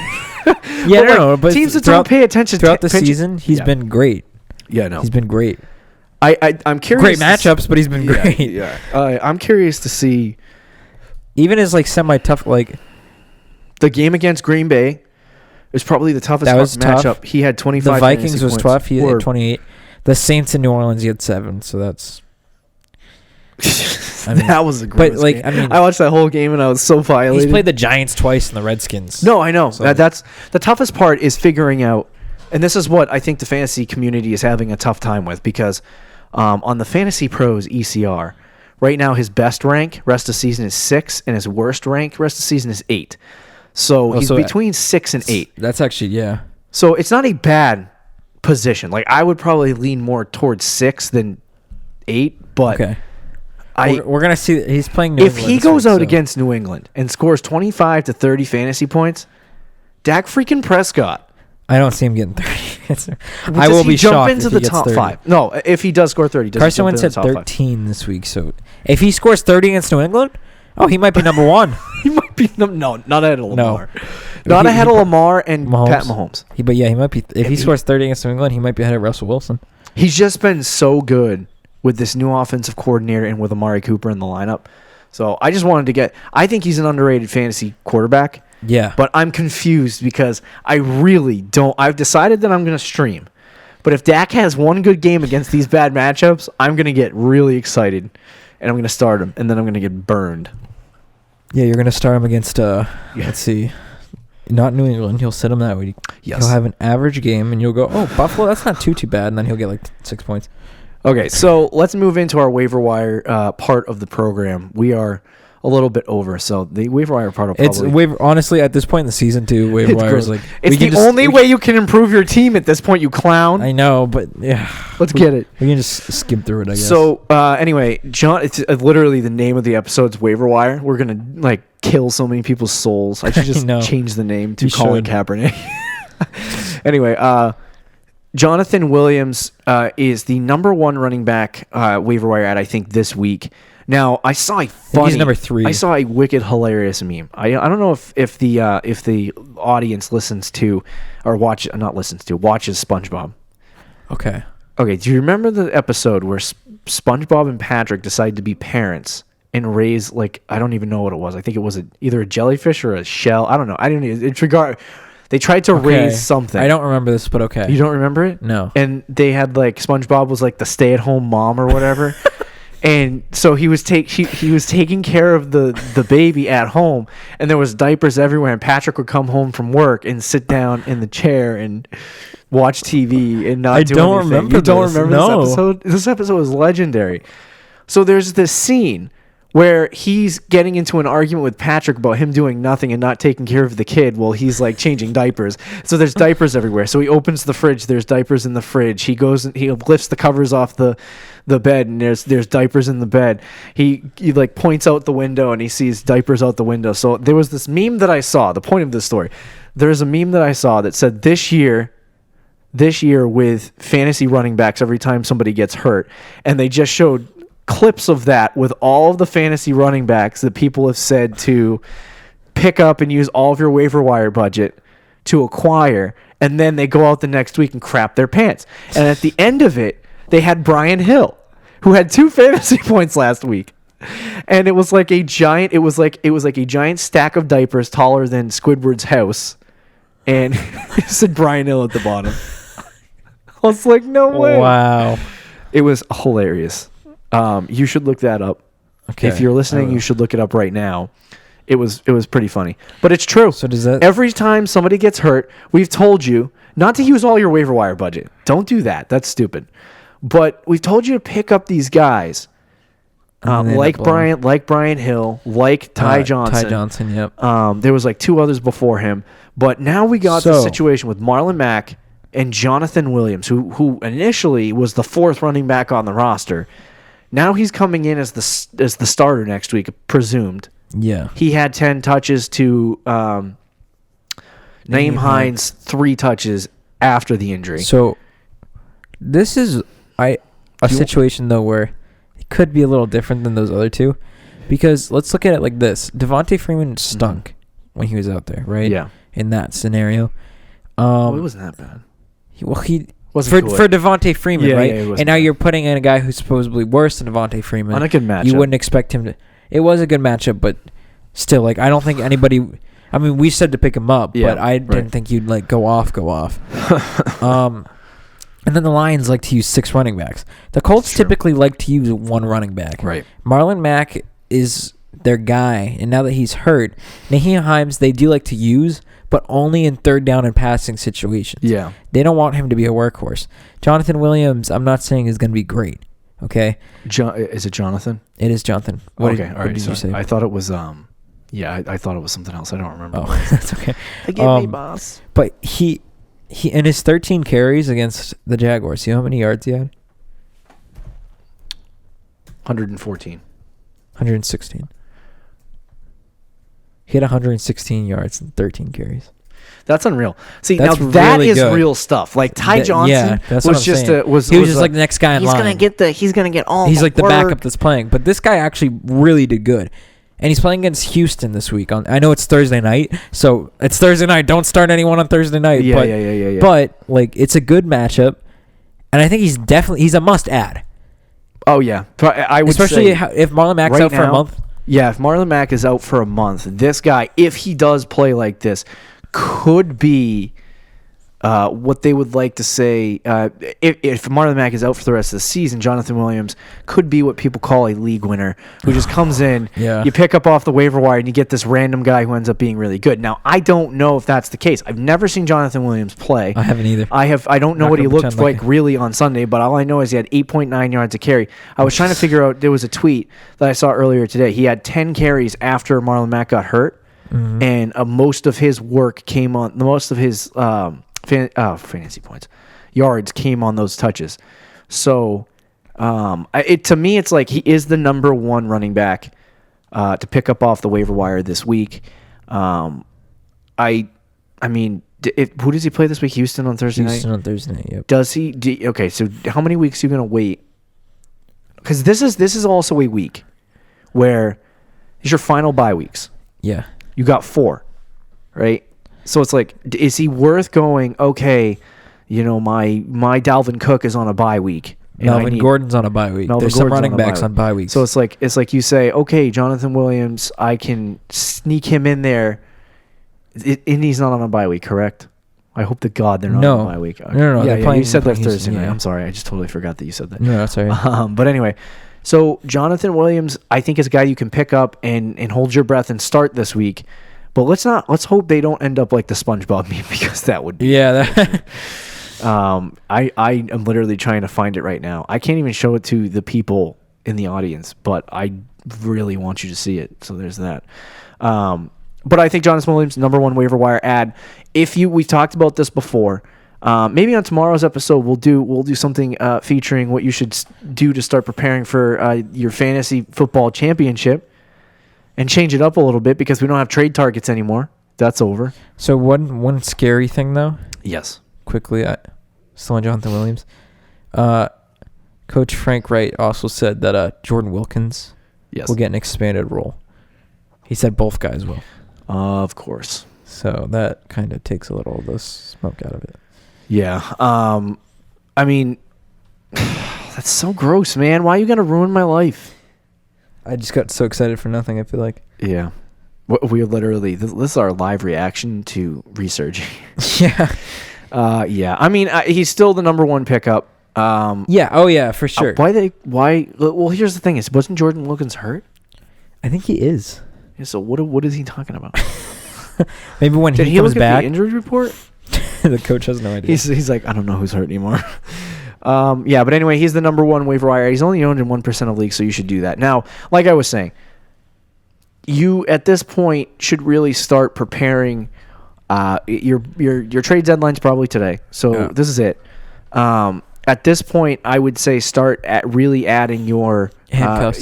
but teams that don't pay attention throughout the season, he's been great. Yeah, no, he's been great. I'm curious. Great matchups, but he's been great. Yeah. I'm curious to see. Even his semi-tough, the game against Green Bay is probably the toughest matchup. Tough. He had 25. The Vikings was tough. He had 28. The Saints in New Orleans, he had 7. So that's. That was a great game. I watched that whole game and I was so violated. He's played the Giants twice and the Redskins. No, I know. So. That's the toughest part is figuring out, and this is what I think the fantasy community is having a tough time with, because on the Fantasy Pros ECR, right now his best rank rest of season is 6, and his worst rank rest of season is 8. So he's between 6 and 8. That's actually, yeah. So it's not a bad position. Like, I would probably lean more towards 6 than 8, but... Okay. We're going to see. He's playing New England. If he goes out against New England and scores 25 to 30 fantasy points, Dak freaking Prescott I don't see him getting 30. Does I will he be jump shocked into if the he gets top 30. 5? No, if he does score 30, does Carson he Wentz jump had into the top 5? 13 this week, so if he scores 30 against New England, he might be number 1. He might be not ahead of Lamar. No. Not ahead of Lamar and Pat Mahomes. He might be. If he scores 30 against New England, he might be ahead of Russell Wilson. He's just been so good with this new offensive coordinator and with Amari Cooper in the lineup. So I just wanted to get. I think he's an underrated fantasy quarterback. Yeah. But I'm confused because I really don't. I've decided that I'm going to stream. But if Dak has one good game against these bad matchups, I'm going to get really excited. And I'm going to start him. And then I'm going to get burned. Yeah, you're going to start him against, let's see, not New England. He'll sit him that week. Yes. He'll have an average game, and you'll go, Buffalo, that's not too bad. And then he'll get like 6 points. Okay, so let's move into our waiver wire part of the program. We are a little bit over, so the waiver wire part will probably... It's waiver. Honestly, at this point in the season, too, waiver wire is like... It's the only way you can improve your team at this point, you clown. I know, but yeah. Let's get it. We can just skim through it, I guess. So, anyway, John, it's literally the name of the episode's waiver wire. We're going to, kill so many people's souls. I should just change the name to Colin Kaepernick. Anyway, Jonathan Williams is the number 1 running back waiver wire ad, I think, this week. Now, I saw a funny... He's number 3. I saw a wicked, hilarious meme. I don't know if the audience listens to or watches SpongeBob. Okay. Okay, do you remember the episode where SpongeBob and Patrick decided to be parents and raise, I don't even know what it was. I think it was either a jellyfish or a shell. I don't know. I didn't even... They tried to raise something. I don't remember this, but okay. You don't remember it? No. And they had SpongeBob was the stay-at-home mom or whatever. And so he was taking care of the baby at home, and there was diapers everywhere, and Patrick would come home from work and sit down in the chair and watch TV and not do anything. I don't remember You don't this. remember No. this episode? This episode was legendary. So there's this scene where he's getting into an argument with Patrick about him doing nothing and not taking care of the kid while he's changing diapers. So there's diapers everywhere. So he opens the fridge. There's diapers in the fridge. He goes and he lifts the covers off the bed, and there's diapers in the bed. He points out the window and he sees diapers out the window. So there was this meme that I saw. The point of this story, there's a meme that I saw that said this year with fantasy running backs, every time somebody gets hurt, and they just showed clips of that with all of the fantasy running backs that people have said to pick up and use all of your waiver wire budget to acquire, and then they go out the next week and crap their pants. And at the end of it, they had Brian Hill, who had 2 fantasy points last week. And it was like a giant stack of diapers taller than Squidward's house. And it said Brian Hill at the bottom. I was like, no way. Wow. It was hilarious. You should look that up. Okay. If you're listening, you should look it up right now. It was pretty funny. But it's true. So does that... Every time somebody gets hurt, we've told you not to use all your waiver wire budget. Don't do that. That's stupid. But we've told you to pick up these guys like Brian Hill, like Ty Johnson. Ty Johnson, yep. There was 2 others before him. But now we got the situation with Marlon Mack and Jonathan Williams, who initially was the 4th running back on the roster. Now he's coming in as the starter next week, presumed. Yeah. He had 10 touches to Naeem Hines 3 touches after the injury. So this is a situation though where it could be a little different than those other 2, because let's look at it like this: Devontae Freeman stunk when he was out there, right? Yeah. In that scenario, it wasn't that bad. He wasn't for Devontae Freeman, right? Yeah, and now you're putting in a guy who's supposedly worse than Devontae Freeman on a good matchup. You wouldn't expect him to. It was a good matchup, but still, I don't think anybody. I mean, we said to pick him up, but I didn't think you'd go off. And then the Lions like to use 6 running backs. The Colts typically like to use 1 running back. Right. Marlon Mack is their guy, and now that he's hurt, Naeem Hines they do like to use, but only in 3rd down and passing situations. Yeah. They don't want him to be a workhorse. Jonathan Williams, I'm not saying is going to be great. Okay. Is it Jonathan? It is Jonathan. What did you say? I thought it was I thought it was something else. I don't remember. Oh, that's okay. Forgive me, boss. But he in his 13 carries against the Jaguars, see how many yards he had? 114. 116. He had 116 yards and 13 carries. That's unreal. See, That's now that really is good. real stuff. Like Ty Yeah, Johnson that's what was I'm just saying. was He was was just like the next guy in line. He's gonna get all. He's the like the work. backup that's playing, but this guy actually really did good, and he's playing against Houston this week. I know it's Thursday night, so it's Thursday night. Don't start anyone on Thursday night. Yeah. But like, it's a good matchup, and I think he's a must add. Oh yeah, I would especially say if Marlon Mack's right out for a now, month. Yeah, if Marlon Mack is out for a month, this guy, if he does play like this, could be what they would like to say. If Marlon Mack is out for the rest of the season, Jonathan Williams could be what people call a league winner, who just comes in, Yeah. you pick up off the waiver wire, and you get this random guy who ends up being really good. Now, I don't know if that's the case. I've never seen Jonathan Williams play. I haven't either. I don't know Not what he gonna looked pretend like like really on Sunday, but all I know is he had 8.9 yards a carry. I was trying to figure out, there was a tweet that I saw earlier today. He had 10 carries after Marlon Mack got hurt, and most of his work came on, most of his fantasy points, yards came on those touches. So to me, it's like he is the number one running back to pick up off the waiver wire this week. I mean, who does he play this week? Houston on Thursday night? Houston on Thursday night, yep. Does he? Okay, so how many weeks are you going to wait? Because this is also a week where these are your final bye weeks. Yeah. You got 4, right? So it's like, is he worth going, okay, my Dalvin Cook is on a bye week. Melvin Gordon's on a bye week. There's some running backs on bye weeks. So it's like you say, okay, Jonathan Williams, I can sneak him in there. And he's not on a bye week, correct? I hope to God they're not on a bye week. No. Yeah, you said that Thursday night. Yeah. I'm sorry. I just totally forgot that you said that. No, that's all right. But anyway, so Jonathan Williams, I think, is a guy you can pick up and hold your breath and start this week. But let's hope they don't end up like the SpongeBob meme, because that would be. Yeah. I am literally trying to find it right now. I can't even show it to the people in the audience, but I really want you to see it. So there's that. But I think Jonathan Williams, number one waiver wire ad. We've talked about this before. Maybe on tomorrow's episode we'll do something featuring what you should do to start preparing for your fantasy football championship, and change it up a little bit because we don't have trade targets anymore. That's over. So one scary thing though. Yes. Quickly, still on Jonathan Williams. Coach Frank Wright also said that Jordan Wilkins will get an expanded role. He said both guys will. Of course. So that kind of takes a little of the smoke out of it. Yeah. I mean, that's so gross, man. Why are you gonna ruin my life? I just got so excited for nothing, I feel like. Yeah. We literally, this is our live reaction to research. Yeah. Yeah. I mean, he's still the number one pickup. Yeah. Oh, yeah, for sure. Why? Well, here's the thing: wasn't Jordan Wilkins hurt? I think he is. Yeah, so what is he talking about? Maybe when Did he he comes look back, at the injury report? the coach has no idea. He's like, I don't know who's hurt anymore. Yeah, but anyway, he's the number one waiver wire. He's only owned in 1% of leagues, so you should do that. Now, like I was saying, you at this point should really start preparing. Your trade deadline's probably today, so this is it. At this point, I would say start at really adding your handcuffs,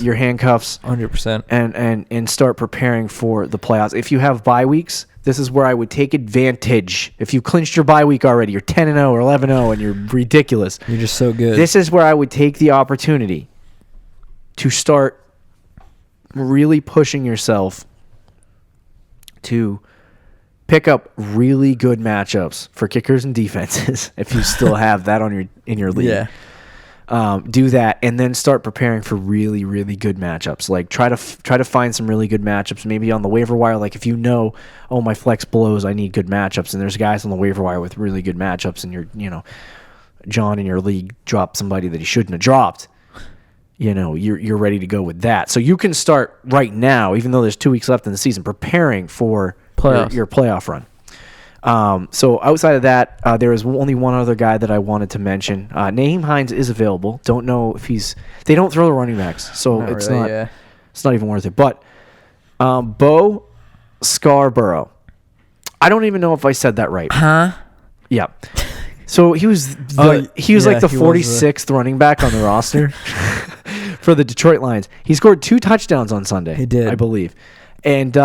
100%, and start preparing for the playoffs. If you have bye weeks, this is where I would take advantage. If you clinched your bye week already, you're 10-0 or 11-0, and you're ridiculous. You're just so good. This is where I would take the opportunity to start really pushing yourself to pick up really good matchups for kickers and defenses. If you still have that in your league. Yeah. Do that and then start preparing for really, really good matchups. Like try to find some really good matchups, maybe on the waiver wire. Like if you know, my flex blows, I need good matchups, and there's guys on the waiver wire with really good matchups, and John in your league dropped somebody that he shouldn't have dropped. You're ready to go with that. So you can start right now, even though there's 2 weeks left in the season, preparing for your playoff run. So outside of that, there is only one other guy that I wanted to mention. Naheem Hines is available. Don't know if they don't throw the running backs, so it's not even worth it. But Bo Scarbrough, I don't even know if I said that right. Huh? Yeah. So he was like the 46th running back on the roster for the Detroit Lions. He scored 2 touchdowns on Sunday. He did, I believe, and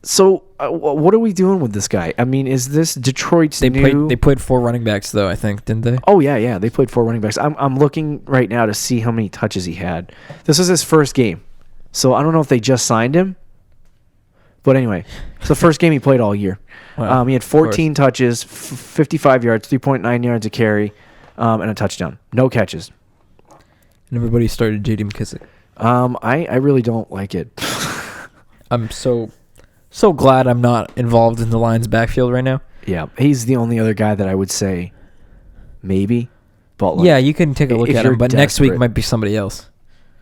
So what are we doing with this guy? I mean, is this Detroit's They new... played 4 running backs though, I think, didn't they? Oh yeah. They played 4 running backs. I'm looking right now to see how many touches he had. This was his first game, so I don't know if they just signed him. But anyway, it's the first game he played all year. Wow, he had 14 touches, 55 yards, 3.9 yards a carry, and a touchdown. No catches. And everybody started J.D. McKissick. I really don't like it. I'm so glad I'm not involved in the Lions' backfield right now. Yeah, he's the only other guy that I would say maybe. But Yeah, you can take a look if at you're him, but next week desperate- might be somebody else.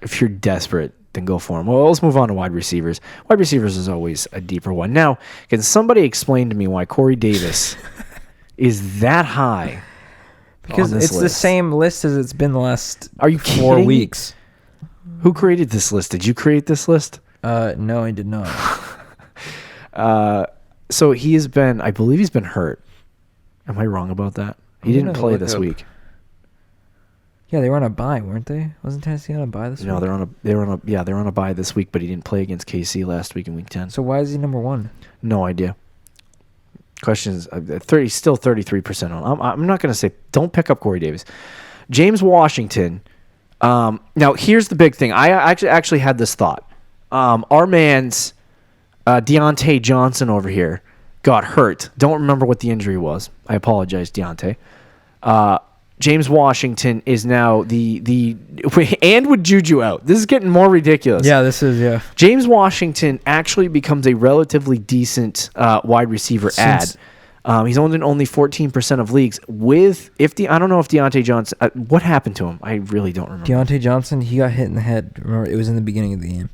If you're desperate, then go for him. Well, let's move on to wide receivers. Wide receivers is always a deeper one. Now, can somebody explain to me why Corey Davis is that high? Because on this it's the list? same list as it's been the last Are you 4 kidding? weeks. Who created this list? Did you create this list? No, I did not. So he has been, I believe he's been hurt. Am I wrong about that? He I'm didn't gonna play look this up. week. Yeah, they were on a bye, weren't they? Wasn't Tennessee on a bye this No, week? they're on a bye this week, but he didn't play against KC last week in week 10. So why is he number 1? No idea. Question is 30, still 33% on. I'm not going to say don't pick up Corey Davis. James Washington. Now here's the big thing. I actually had this thought. Our man's Deontay Johnson over here got hurt. Don't remember what the injury was. I apologize, Deontay. James Washington is now the and with Juju out. This is getting more ridiculous. Yeah, this is, yeah. James Washington actually becomes a relatively decent wide receiver ad. He's owned in only 14% of leagues. I don't know if Deontay Johnson, what happened to him? I really don't remember. Deontay Johnson, he got hit in the head. Remember, it was in the beginning of the game.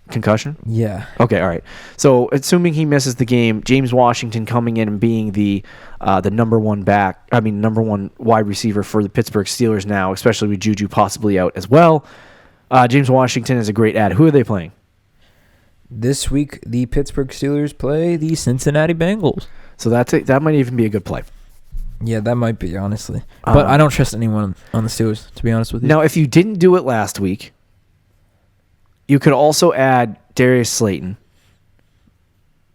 Concussion? Yeah. Okay, all right. So assuming he misses the game, James Washington coming in and being the number one wide receiver for the Pittsburgh Steelers now, especially with Juju possibly out as well. James Washington is a great ad. Who are they playing? This week, the Pittsburgh Steelers play the Cincinnati Bengals. So that might even be a good play. Yeah, that might be, honestly. But I don't trust anyone on the Steelers, to be honest with you. Now, if you didn't do it last week, you could also add Darius Slayton.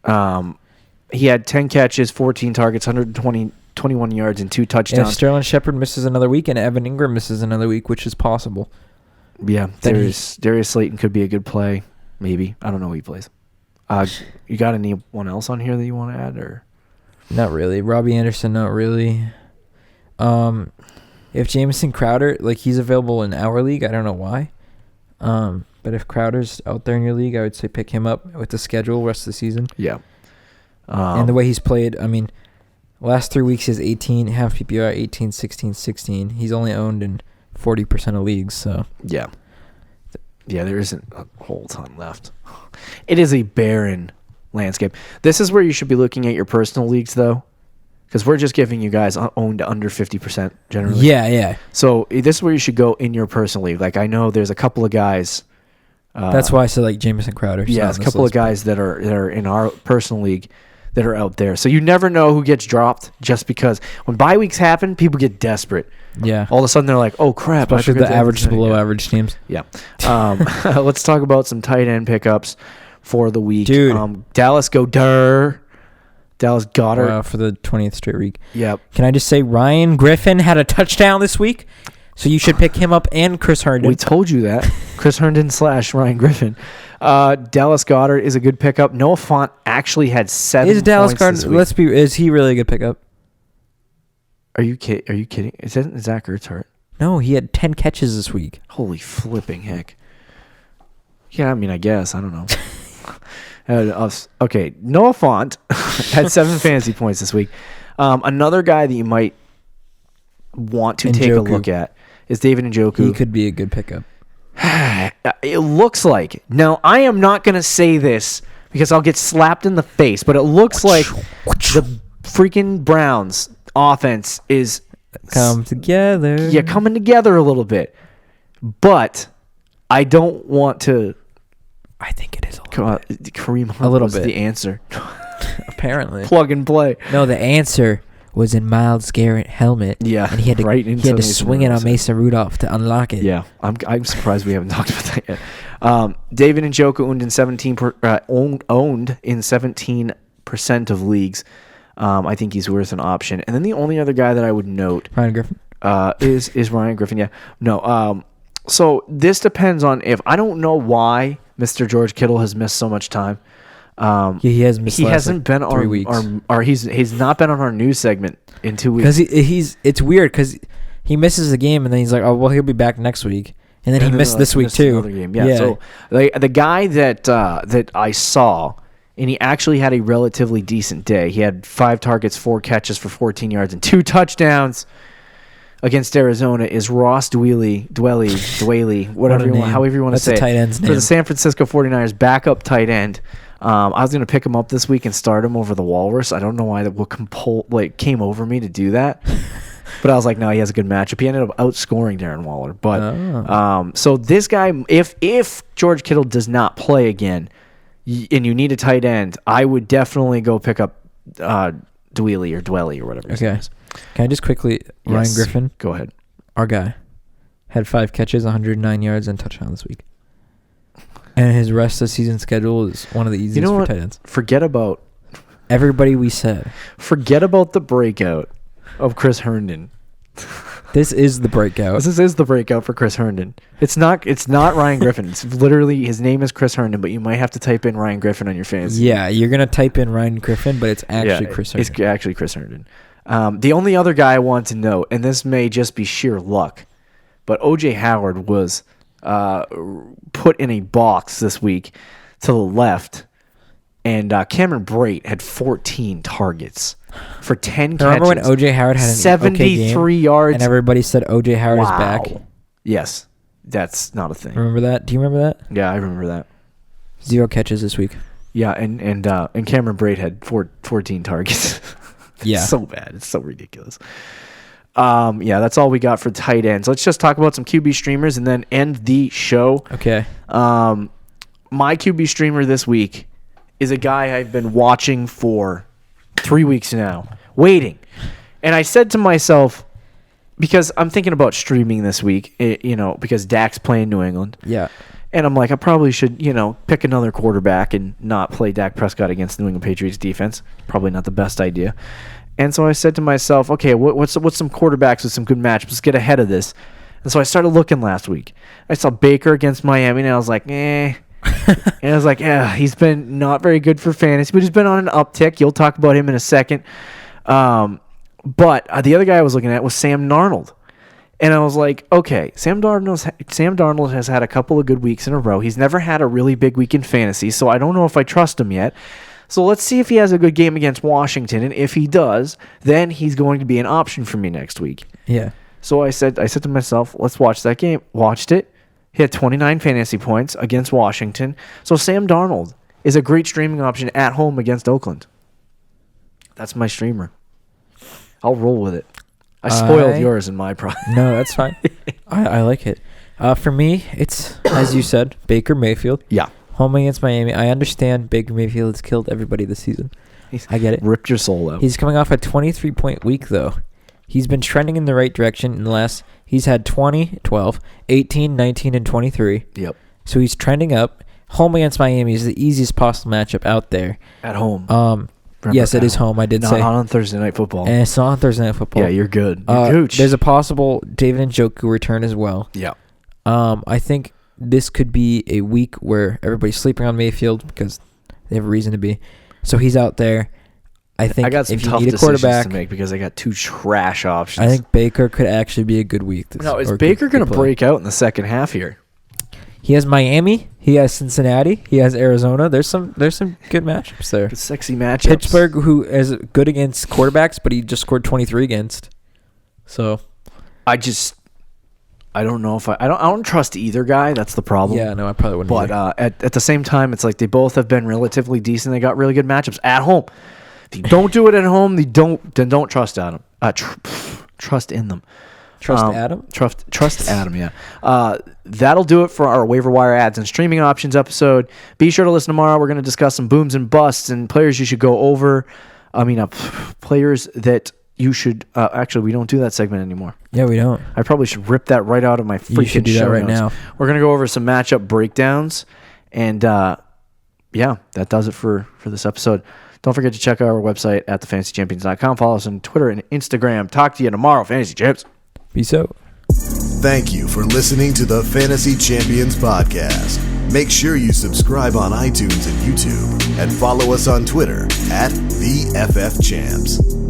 He had 10 catches, 14 targets, 121 yards, and 2 And if touchdowns. Sterling Shepard misses another week and Evan Ingram misses another week, which is possible. Yeah, then Darius Slayton could be a good play. Maybe. I don't know who he plays. You got anyone else on here that you want to add? Or Not really. Robbie Anderson, not really. If Jamison Crowder, he's available in our league, I don't know why. But if Crowder's out there in your league, I would say pick him up with the schedule rest of the season. Yeah. And the way he's played, last 3 weeks is 18, half PPR, 18, 16, 16. He's only owned in 40% of leagues, so. Yeah. Yeah, there isn't a whole ton left. It is a barren landscape. This is where you should be looking at your personal leagues, though, because we're just giving you guys owned under 50% generally. Yeah. So this is where you should go in your personal league. I know there's a couple of guys. That's why I said Jamison Crowder. Yeah, there's a couple of guys that are in our personal league that are out there. So you never know who gets dropped just because when bye weeks happen, people get desperate. Yeah. All of a sudden they're like, oh, crap. Especially the average to below yeah. average teams. Yeah. Let's talk about some tight end pickups for the week. Dude. Dallas Goddard. Wow, for the 20th straight week. Yep. Can I just say Ryan Griffen had a touchdown this week? So you should pick him up and Chris Herndon. We told you that. Chris Herndon / Ryan Griffen. Dallas Goddard is a good pickup. Noah Fant actually had 7 Is Dallas points Goddard? this week. Is he really a good pickup? Are you kidding? Isn't Zach Ertz hurt? No, he had 10 catches this week. Holy flipping heck. Yeah, I guess. I don't know. Okay, Noah Fant had 7 fantasy points this week. Another guy that you might want to take a look at is David Njoku. He could be a good pickup. It looks like. Now, I am not going to say this because I'll get slapped in the face, but it looks like the freaking Browns offense is Come together. Yeah, coming together a little bit. But I don't want to. I think it is a little bit. Kareem Hunt A little was bit. the answer. Apparently. Plug and play. No, the answer was in Myles Garrett helmet. Yeah, and he had to Mason swing it on Mason Rudolph to unlock it. Yeah, I'm surprised we haven't talked about that yet. David Njoku owned in 17% of leagues. I think he's worth an option. And then the only other guy that I would note Ryan Griffen is Ryan Griffen. Yeah, no. So this depends on if I don't know why Mr. George Kittle has missed so much time. He has missed. He hasn't been 3 weeks. He's not been on our news segment in 2 weeks. Because it's weird because he misses the game and then he's like, oh well, he'll be back next week, and then he missed this week too. Game. Yeah. So the guy that I saw, and he actually had a relatively decent day. He had 5 targets, 4 catches for 14 yards, and 2 touchdowns against Arizona. Is Ross Dwelly, however you want to say it. Tight end's name. For the San Francisco 49ers, backup tight end. I was going to pick him up this week and start him over the Walrus. I don't know why that came over me to do that. But I was like, no, he has a good matchup. He ended up outscoring Darren Waller. But so this guy, if George Kittle does not play again, and you need a tight end, I would definitely go pick up Dwelly or whatever his name is. Can I just quickly, Ryan Griffen? Go ahead. Our guy had 5 catches, 109 yards, and touchdown this week. And his rest of the season schedule is one of the easiest for tight ends. Forget about everybody we said. Forget about the breakout of Chris Herndon. This is the breakout. This is the breakout for Chris Herndon. It's not Ryan Griffen. It's literally his name is Chris Herndon, but you might have to type in Ryan Griffen on your fantasy. Yeah, you're gonna type in Ryan Griffen, but it's actually Chris Herndon. It's actually Chris Herndon. The only other guy I want to note, and this may just be sheer luck, but O.J. Howard was put in a box this week to the left, and Cameron Brate had 14 targets for 10 catches. Remember when O.J. Howard had an 73 okay game, yards, and everybody said O.J. Howard is back? Yes, that's not a thing. Remember that? Do you remember that? Yeah, I remember that. 0 catches this week. Yeah, and Cameron Brate had 14 targets. Yeah, so bad. It's so ridiculous. Yeah, that's all we got for tight ends. Let's just talk about some QB streamers and then end the show. Okay. My QB streamer this week is a guy I've been watching for 3 weeks now, waiting. And I said to myself, because I'm thinking about streaming this week, because Dak's playing New England. Yeah. And I'm like, I probably should, pick another quarterback and not play Dak Prescott against the New England Patriots defense. Probably not the best idea. And so I said to myself, okay, what's some quarterbacks with some good matchups? Let's get ahead of this. And so I started looking last week. I saw Baker against Miami, and I was like, eh. And I was like, yeah, he's been not very good for fantasy, but he's been on an uptick. You'll talk about him in a second. But the other guy I was looking at was Sam Darnold. And I was like, okay, Sam Darnold has had a couple of good weeks in a row. He's never had a really big week in fantasy, so I don't know if I trust him yet. So let's see if he has a good game against Washington, and if he does, then he's going to be an option for me next week. Yeah. So I said to myself, let's watch that game. Watched it. He had 29 fantasy points against Washington. So Sam Darnold is a great streaming option at home against Oakland. That's my streamer. I'll roll with it. I spoiled yours in my product. No, that's fine. I like it. For me, it's, as you said, Baker Mayfield. Yeah. Home against Miami. I understand Baker Mayfield has killed everybody this season. I get it. Ripped your soul out. He's coming off a 23-point week, though. He's been trending in the right direction in the last... He's had 20, 12, 18, 19, and 23. Yep. So he's trending up. Home against Miami is the easiest possible matchup out there. At home. Yes, it is home. I did say. Not on Thursday Night Football. And it's not on Thursday Night Football. Yeah, you're good. You're gooch. There's a possible David Njoku return as well. Yeah. I think this could be a week where everybody's sleeping on Mayfield because they have a reason to be. So he's out there. I think I got some if you tough need a decisions quarterback to make because I got 2 trash options. I think Baker could actually be a good week. Is Baker going to break out in the second half here? He has Miami. He has Cincinnati. He has Arizona. There's some good matchups there. Good sexy matchups. Pittsburgh, who is good against quarterbacks, but he just scored 23 against. So, I don't know if I don't trust either guy. That's the problem. Yeah, no, I probably wouldn't. But at the same time, it's like they both have been relatively decent. They got really good matchups at home. If you don't do it at home, then don't trust Adam. Trust in them. Trust Adam? Trust Adam, yeah. That'll do it for our waiver wire ads and streaming options episode. Be sure to listen tomorrow. We're going to discuss some booms and busts and players you should go over. Players that you should actually, we don't do that segment anymore. Yeah, we don't. I probably should rip that right out of my freaking You should do that show right notes. now. We're going to go over some matchup breakdowns. And yeah, that does it for this episode. Don't forget to check out our website at thefantasychampions.com. Follow us on Twitter and Instagram. Talk to you tomorrow, Fantasy Champs. Peace out. Thank you for listening to the Fantasy Champions Podcast. Make sure you subscribe on iTunes and YouTube and follow us on Twitter at the FF Champs.